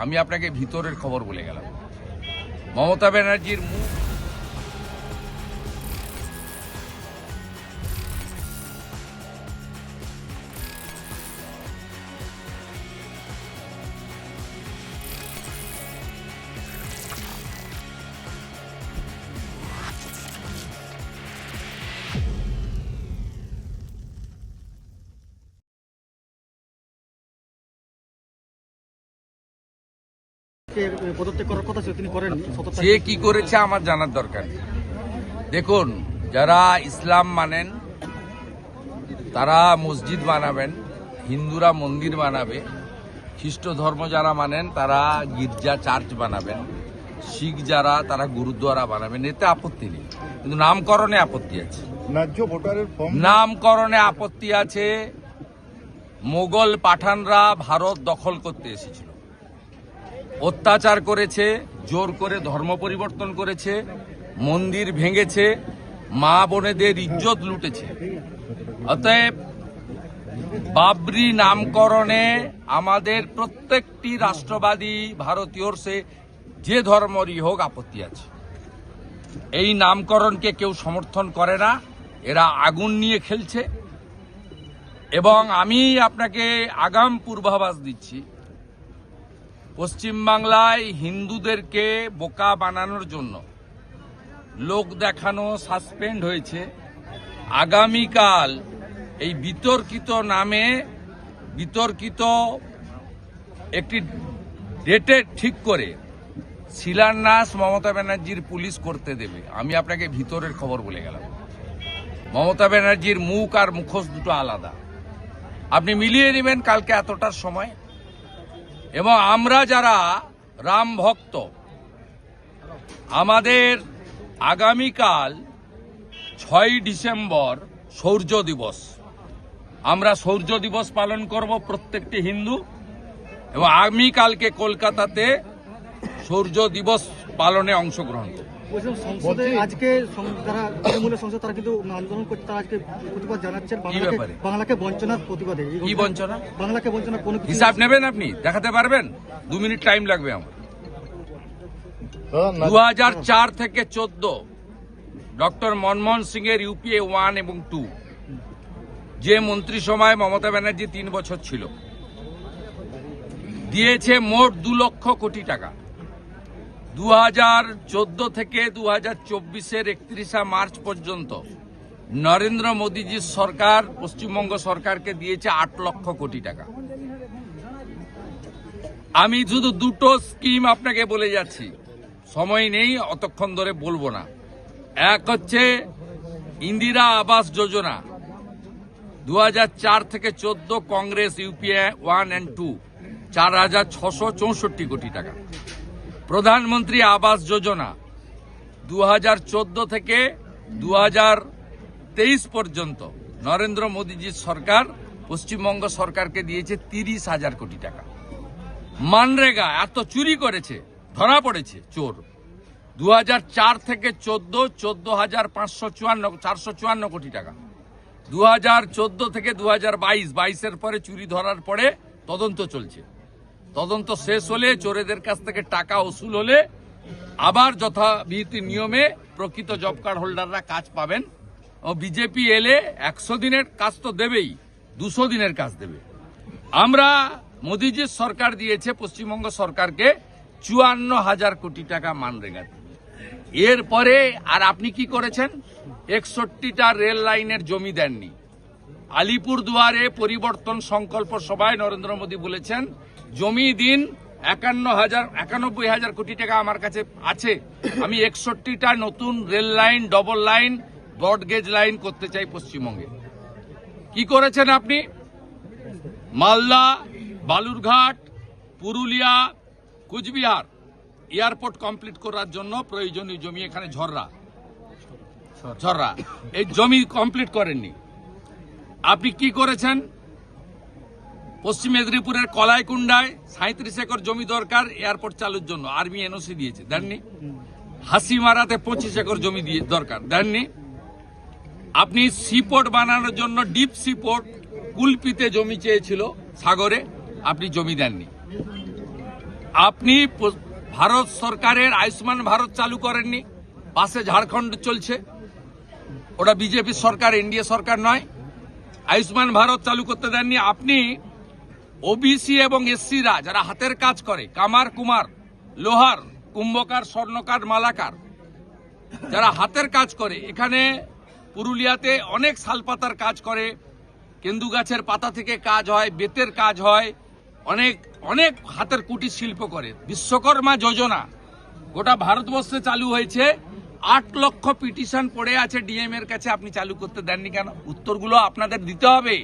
আমি আপনাকে ভিতরের খবর বলে গেলাম। মমতা ব্যানার্জির মুখ পদত্যাগ করার কথা ছিল, তিনি করেননি। সে কি করেছে আমার জানার দরকার নেই। দেখুন, যারা ইসলাম মানেন তারা মসজিদ বানাবেন, হিন্দুরা মন্দির বানাবে, খ্রিস্ট ধর্ম যারা মানেন তারা গির্জা চার্চ বানাবেন, শিখ যারা তারা গুরুদ্বারা বানাবেন, এতে আপত্তি নেই। কিন্তু নামকরণে আপত্তি আছে। ন্যায্য ভোটারের ফর্ম নামকরণে আপত্তি আছে। মোগল পাঠানরা ভারত দখল করতে এসেছিল, অত্যাচার করেছে, জোর করে ধর্ম পরিবর্তন করেছে, মন্দির ভেঙেছে, মা বোনেদের ইজ্জত লুটেছে। অতএব বাবরি নামকরণে আমাদের প্রত্যেকটি রাষ্ট্রবাদী ভারতীয়র সে যে ধর্মরই হোক আপত্তি আছে। এই নামকরণকে কেউ সমর্থন করে না, এরা আগুন নিয়ে খেলছে। এবং আমি আপনাকে আগাম পূর্বাভাস দিচ্ছি, পশ্চিমবাংলায় হিন্দুদেরকে বোকা বানানোর জন্য লোক দেখানো সাসপেন্ড হয়েছে। আগামীকাল এই বিতর্কিত নামে বিতর্কিত একটি ডেটে ঠিক করে শিলান্যাস মমতা ব্যানার্জির পুলিশ করতে দেবে। আমি আপনাকে ভিতরের খবর বলে গেলাম। মমতা ব্যানার্জির মুখ আর মুখোশ দুটো আলাদা, আপনি মিলিয়ে নেবেন কালকে এতটার সময়। এবং আমরা যারা রাম ভক্ত, আমাদের আগামীকাল 6 ডিসেম্বর শৌর্য দিবস। আমরা শৌর্য দিবস পালন করব প্রত্যেকটি হিন্দু, এবং আগামীকালকে কলকাতাতে শৌর্য দিবস পালনে অংশগ্রহণ করব। সংসদে আজকে যারা তৃণমূলের সংসদ তারা কিন্তু আন্দোলন করছে, তারা আজকে প্রতিবাদ জানাচ্ছেন বাংলাকে বঞ্চনার প্রতিবাদে। কি বঞ্চনা? বাংলাকে বঞ্চনা কোনো হিসাব নেবেন আপনি? দেখাতে পারবেন? 2 মিনিট টাইম লাগবে আমার। 2004 থেকে 14 ডক্টর মনমোহন সিং এর ইউপিএ 1 এবং 2 যে মন্ত্রিসভায় মমতা ব্যানার্জি 3 বছর ছিল, দিয়েছে মোট 2 লক্ষ কোটি টাকা। 2014 থেকে 2024-এর 31 মার্চ পর্যন্ত নরেন্দ্র মোদীজির সরকার পশ্চিমবঙ্গ সরকারকে দিয়েছে 8 লক্ষ কোটি টাকা। আমি শুধু দুটো স্কিম আপনাকে বলে যাচ্ছি, সময় নেই অতক্ষণ ধরে বলবো না। এক হচ্ছে ইন্দিরা আবাস যোজনা, 2004 থেকে 14 কংগ্রেস ইউপিএ 1 এবং 2 4,664 কোটি টাকা। প্রধানমন্ত্রী আবাস যোজনা 2014 থেকে 2023 পর্যন্ত নরেন্দ্র মোদীজির সরকার পশ্চিমবঙ্গ সরকারকে দিয়েছে 30,000 কোটি টাকা। মানরেগা এত চুরি করেছে, ধরা পড়েছে চোর। 2004 থেকে 14 14,554 কোটি টাকা। 2014 থেকে 2022-22-এর পরে চুরি ধরার পরে তদন্ত চলছে। তদন্ত শেষ হলে, চোরেদের কাছ থেকে টাকা উসুল হলে আবার যথাবিধি নিয়মে প্রকৃত জব কার্ড হোল্ডাররা কাজ পাবেন। ও বিজেপি এলে 100 দিনের কাজ তো দেবেই, 200 দিনের কাজ দেবে। আমরা মোদীজির সরকার দিয়েছে পশ্চিমবঙ্গ সরকারকে 54,000 কোটি টাকা মানরেগা। এরপরে আর আপনি কি করেছেন? 61টা রেল লাইনের জমি দেননি। আলিপুরদুয়ারে পরিবর্তন সংকল্প সভায় নরেন্দ্র মোদী বলেছেন, জমি দিন 91,000 কোটি টাকা আমার কাছে আছে, আমি 61টা নতুন rail line, double line, broad gauge line করতে চাই পশ্চিমবঙ্গে। কি করেছেন আপনি? মালদা, বালুরঘাট, পুরুলিয়া, কুচবিহার এয়ারপোর্ট কমপ্লিট করার জন্য প্রয়োজনীয় জমি, এখানে ঝররা এই জমি কমপ্লিট করেননি। আপনি কি করেছেন? পশ্চিম মেদিনীপুরের কলাইকুণ্ডায় 37 একর জমি দরকার এয়ারপোর্ট চালুর জন্য, আর্মি এনওসি দিয়েছে, দেননি। হাসিমারাতে 25 একর জমি দিয়ে দরকার, দেননি। আপনি সিপোর্ট বানানোর জন্য ডিপ সিপোর্ট কুলপিতে জমি চেয়েছিল সাগরে, আপনি জমি দেননি। আপনি ভারত সরকারের আয়ুষ্মান ভারত চালু করেননি, পাশে ঝাড়খণ্ড চলছে, ওটা বিজেপি সরকার, এনডিএ সরকার নয়। আয়ুষ্মান ভারত চালু করতে দেননি আপনি। ওবিসি এবং এসসিরা যারা হাতের কাজ করে, কামার কুমার, লোহার, কুম্ভকার, স্বর্ণকার, মালাকার, যারা হাতের কাজ করে, এখানে পুরুলিয়াতে অনেক শালপাতার কাজ করে, কেন্দু গাছের পাতা থেকে কাজ হয়, বেতের কাজ হয়, অনেক অনেক হাতের কুটির শিল্প করে। বিশ্বকর্মা যোজনা গোটা ভারতবর্ষে চালু হয়েছে, 8 লক্ষ পিটিশন পড়ে আছে ডিএম এর কাছে, আপনি চালু করতে দেননি কেন? উত্তরগুলো আপনাদের দিতে হবে,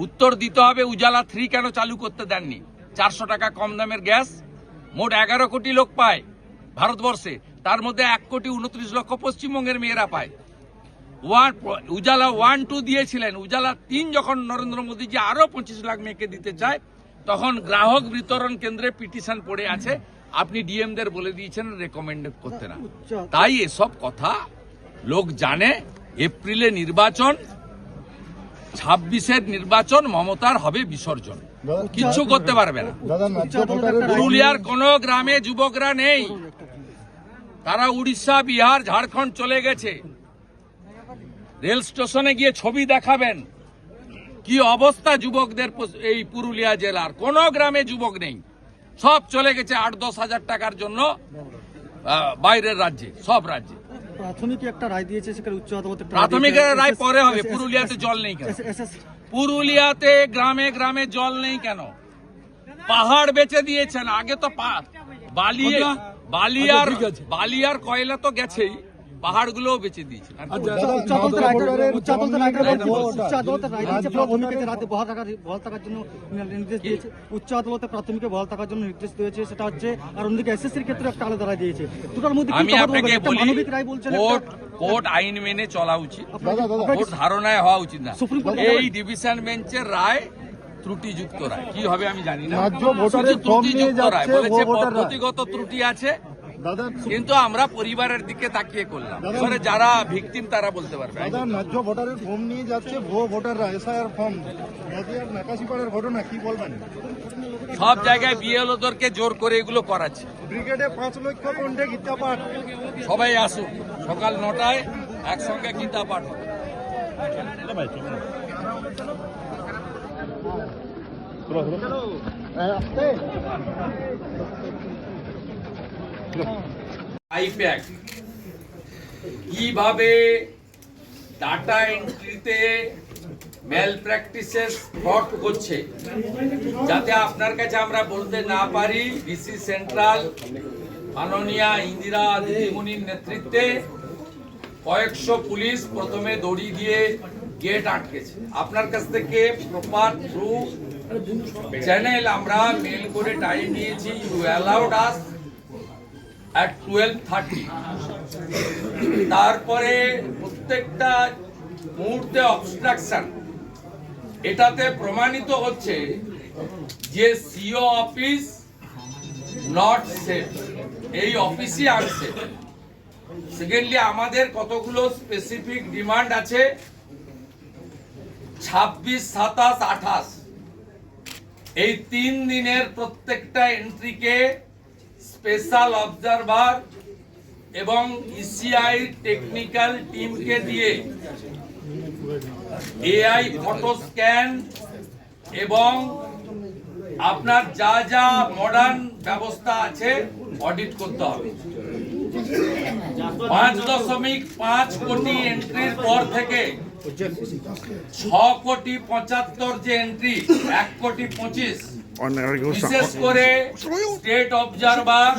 উত্তর দিতে হবে। উজালা 3 কেন চালু করতে দেননি? 400 টাকা কম দামের গ্যাস, মোট 11 কোটি লোক পায় ভারতবর্ষে, তার মধ্যে 1,29 লক্ষ পশ্চিমবঙ্গের মেয়েরা পায়। উজালা 1-2 দিয়েছিলেন, উজালা 3 যখন নরেন্দ্র মোদীজি আরো 25 লাখ মেয়েকে দিতে চায়, তখন গ্রাহক বিতরণ কেন্দ্রে পিটিশন পড়ে আছে, আপনি ডিএমদের বলে দিয়েছেন রেকমেন্ড করতে না। তাই এসব কথা লোক জানে। এপ্রিলে নির্বাচন, 26-এর নির্বাচন, মমতার হবে বিসর্জন, কিচ্ছু করতে পারবে না। পুরুলিয়ার কোনো গ্রামে যুবকরা নেই, তারা উড়িষ্যা, বিহার, ঝাড়খণ্ড চলে গেছে। রেল স্টেশনে গিয়ে ছবি দেখাবেন কি অবস্থা যুবকদের। এই পুরুলিয়া জেলার কোনো গ্রামে যুবক নেই, সব চলে গেছে 8-10 হাজার টাকার জন্য বাইরের রাজ্যে, সব রাজ্যে। প্রাথমিক একটা রায় দিয়েছে, সেখানে উচ্চ আদালত প্রাথমিক রায় পরে হবে। পুরুলিয়াতে জল নেই কেন? পুরুলিয়াতে গ্রামে গ্রামে জল নেই কেন? পাহাড় বেচে দিয়েছেন। আগে তো বালিয়ার কয়লা তো গেছেই, পাহাড়গুলোও বেচে দিয়েছেন। উচ্চ আদালতে প্রাথমিকে বহাল থাকার জন্য নির্দেশ দিয়েছে, সেটা হচ্ছে। আর অন্যদিকে এসএসসির ক্ষেত্রে একটা আলাদা রায় দিয়েছে। দুটোর মধ্যে আমি আপনাকে বলি, কোর্ট আইন মেনে চলা উচিত, কোর্ট ধারণায় হওয়া উচিত না। এই ডিভিশন বেঞ্চের রায় ত্রুটিযুক্ত রায়, কি হবে আমি জানি না। ত্রুটিযুক্ত রায় বলেছে, পদ্ধতিগত ত্রুটি আছে, কিন্তু আমরা পরিবারের দিকে তাকিয়ে করলাম। এবারে যারা ভিকটিম তারা বলতে পারবে। ন্যায্য ভোটারের ফর্ম নিয়ে যাচ্ছে ভুয়ো ভোটাররা, এসআইআর ফর্ম, নদিয়ার নাকাশিপাড়ার ঘটনা কি বলবেন? সব জায়গায় বিএলওদেরকে জোর করে এগুলো করাচ্ছে। ব্রিগেডে 5 লক্ষ কণ্ঠে গীতা পাঠ। সবাই আসুন, সকাল 9টায় একসঙ্গে গীতা পাঠ হবে। আইপ্যাক কিভাবে ডাটা এন্ট্রিতে মেল প্র্যাকটিসেস ফ্রড করছে, যাতে আপনার কাছে আমরা বলতে না পারি। ডিসি সেন্ট্রাল মাননীয়া ইন্দিরা দিদিমণির নেতৃত্বে কয়েকশো পুলিশ প্রথমে দড়ি দিয়ে গেট আটকেছে। আপনার কাছ থেকে প্রপার থ্রু চ্যানেল আমরা মেল করে টাইম নিয়েছি। You allowed us at 12:30। তারপরে প্রত্যেকটা মুহূর্তে অবস্ট্রাকশন, এটাতে প্রমাণিত হচ্ছে যে সিও অফিস নট সেফ, এই অফিসই আনসেফ। সেকেন্ডলি আমাদের কতগুলো স্পেসিফিক ডিমান্ড আছে। 26, 27, 28 এই 3 দিনের প্রত্যেকটা এন্ট্রিকে স্পেশাল অবজারভার এবং ইসিআই টেকনিক্যাল টিমকে দিয়ে এআই ফটো স্ক্যান এবং আপনার যা যা মডার্ন ব্যবস্থা আছে অডিট করতে হবে। 5.5 কোটি এন্ট্রির পর থেকে 6,75,00,000 যে এন্ট্রি, 1,25,00,000, বিশেষ করে স্টেট অবজারভার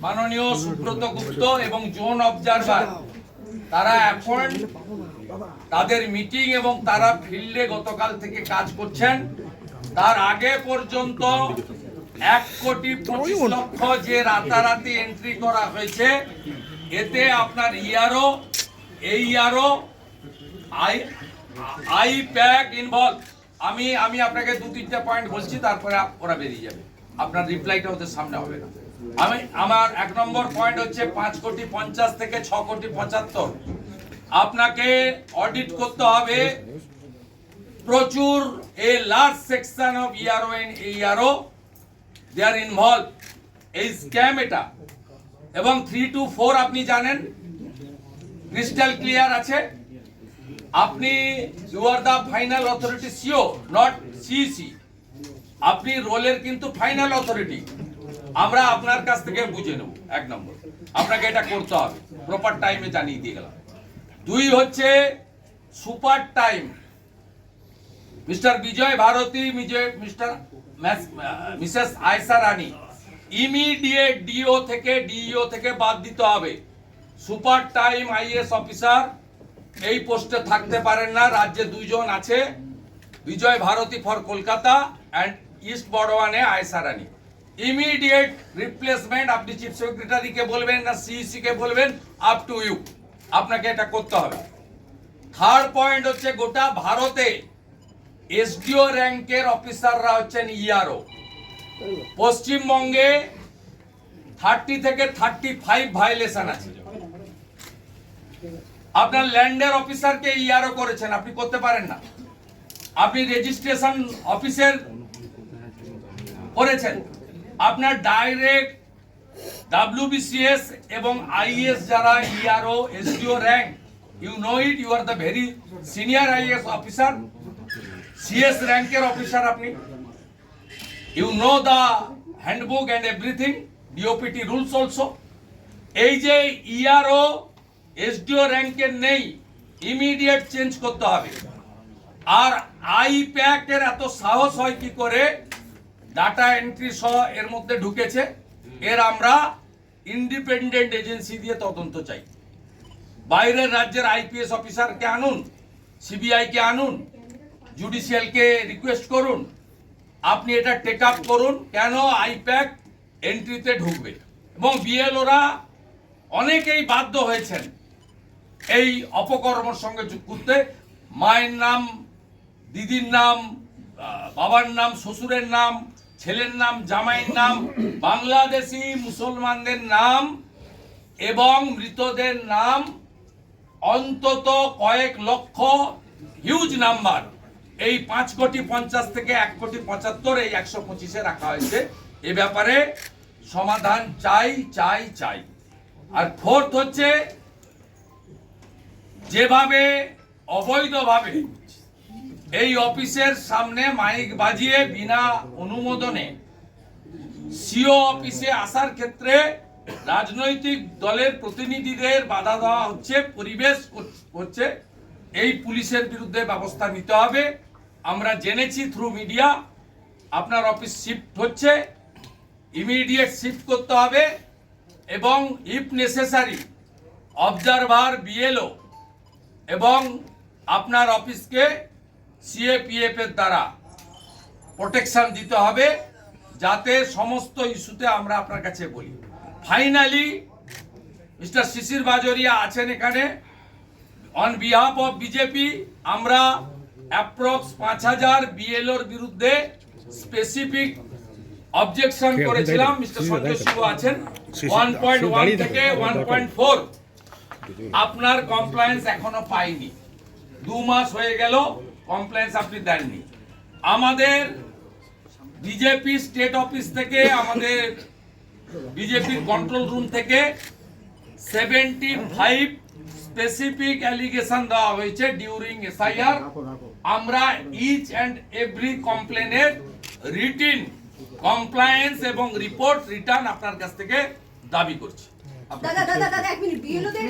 মাননীয় সুব্রত গুপ্ত এবং জোন অবজারভার, তারা এখন তাদের মিটিং এবং তারা ফিল্ডে গতকাল থেকে কাজ করছেন। তার আগে পর্যন্ত 1,25,00,000 যে রাতারাতি এন্ট্রি করা হয়েছে, এতে আপনার ইআরও, এইআরও, আইপ্যাক ইনভলভ। আমি আপনাকে 2-3টা পয়েন্ট বলছি, তারপরে ওরা বেরিয়ে যাবে, আপনার রিপ্লাইটা ওদের সামনে হবে না। আমার 1 নম্বর পয়েন্ট হচ্ছে 5,50,00,000 থেকে 6,75,00,000 আপনাকে অডিট করতে হবে। প্রচুর a large section of ERO and AERO they are involve এই স্ক্যাম এটা, এবং 3 to 4 আপনি জানেন ক্রিস্টাল ক্লিয়ার আছে। আপনি you are the final authority, CEO not CC, আপনি রোলের কিন্তু ফাইনাল অথরিটি। আমরা আপনার কাছ থেকে বুঝে নেব। 1 নম্বর আপনাকে এটা করতে হবে, প্রপার টাইমে জানিয়ে দিয়ে গেলাম। 2 হচ্ছে সুপার টাইম। মিস্টার বিজয় ভারতী, মিসেস আয়সা রানী ইমিডিয়েট ডিও থেকে বাদ দিতে হবে। সুপার টাইম আইএস অফিসার এই পোস্টে থাকতে পারেন না। রাজ্যে 2 জন আছে, Bijay Bharati for Kolkata and east বর্ধমানে আয়সা রানী। ইমিডিয়েট রিপ্লেসমেন্ট আপনি চিফ সেক্রেটারিকে বলবেন না সিইসি কে বলবেন, আপ টু ইউ, আপনাকে এটা করতে হবে। 3rd পয়েন্ট হচ্ছে গোটা ভারতে এসডিও র্যাঙ্কের অফিসাররা হচ্ছেন ইআরও। পশ্চিমবঙ্গে 30 থেকে 35 ভায়োলেশন আছে। আপনার ল্যান্ডের অফিসারকে ইআরও করেছেন, আপনি করতে পারেন না। আপনি রেজিস্ট্রেশন অফিসের করেছেন, আপনার ডাইরেক্ট WBCS এবং IAS যারা ERO SDO rank, you know it, you are the very senior IAS officer, CS র্যাঙ্কের অফিসার আপনি, you know the handbook and everything, DOPT rules also. এই যে ইআরও এসডিও র্যাঙ্কের নেই, ইমিডিয়েট চেঞ্জ করতে হবে। আর আইপ্যাক এর এত সাহস হয় কি করে, ডাটা এন্ট্রি সহ এর মধ্যে ঢুকেছে। এর আমরা ইন্ডিপেন্ডেন্ট এজেন্সি দিয়ে তদন্ত চাই। বাইরের রাজ্যের IPS অফিসারকে আনুন, CBI কে আনুন, জুডিশিয়ালকে রিকোয়েস্ট করুন, আপনি এটা টেক আপ করুন কেন আইপ্যাক এন্ট্রিতে ঢুকবে। এবং বিএলওরা অনেকেই বাধ্য হয়েছেন এই অপকর্মের সঙ্গে যুক্ত করতে। মায়ের নাম, দিদির নাম, বাবার নাম, শ্বশুরের নাম, ছেলের নাম, জামাইয়ের নাম, বাংলাদেশি মুসলমানদের নাম এবং মৃতদের নাম অন্তত কয়েক লক্ষ, হিউজ নাম্বার, এই 5,50,00,000 থেকে 1,75,00,000 এই 125-এ রাখা হয়েছে। এ ব্যাপারে সমাধান চাই। আর 4th হচ্ছে যেভাবে অবৈধভাবে এই অফিসের সামনে মাইক বাজিয়ে বিনা অনুমোদনে সিও অফিসে আসার ক্ষেত্রে রাজনৈতিক দলের প্রতিনিধিদের বাধা দেওয়া হচ্ছে, পরিবেশ হচ্ছে, এই পুলিশের বিরুদ্ধে ব্যবস্থা নিতে হবে। আমরা জেনেছি থ্রু মিডিয়া আপনার অফিস শিফট হচ্ছে, ইমিডিয়েট শিফট করতে হবে এবং ইফ নেসেসারি অবজারভার, বিএলও এবং আপনার অফিসকে CAPF এর দ্বারা প্রোটেকশন দিতে হবে, যাতে সমস্ত ইস্যুতে আমরা আপনার কাছে বলি। ফাইনালি মিস্টার শিশির বাজোরিয়া আছেন এখানে, অন বিহাফ অফ বিজেপি আমরা অ্যাপ্রক্স 5,000 বিএলওর বিরুদ্ধে স্পেসিফিক অবজেকশন করেছিলাম। মিস্টার সঞ্জয় সিংহ আছেন। 1.1 থেকে 1.4 আপনার কমপ্লায়েন্স এখনো পাইনি, 2 মাস হয়ে গেল কমপ্লায়েন্স আপনি দেননি। আমাদের বিজেপি স্টেট অফিস থেকে, আমাদের বিজেপির কন্ট্রোল রুম থেকে 75 স্পেসিফিক অ্যালিগেশন দেওয়া হয়েছে ডিউরিং SIR। আমরা ইচ অ্যান্ড এভরি কমপ্লেনের রিটিন কমপ্লায়েন্স এবং রিপোর্ট রিটার্ন আপনার কাছ থেকে দাবি করছি। দাদা 1 মিনিট, বিএলওদের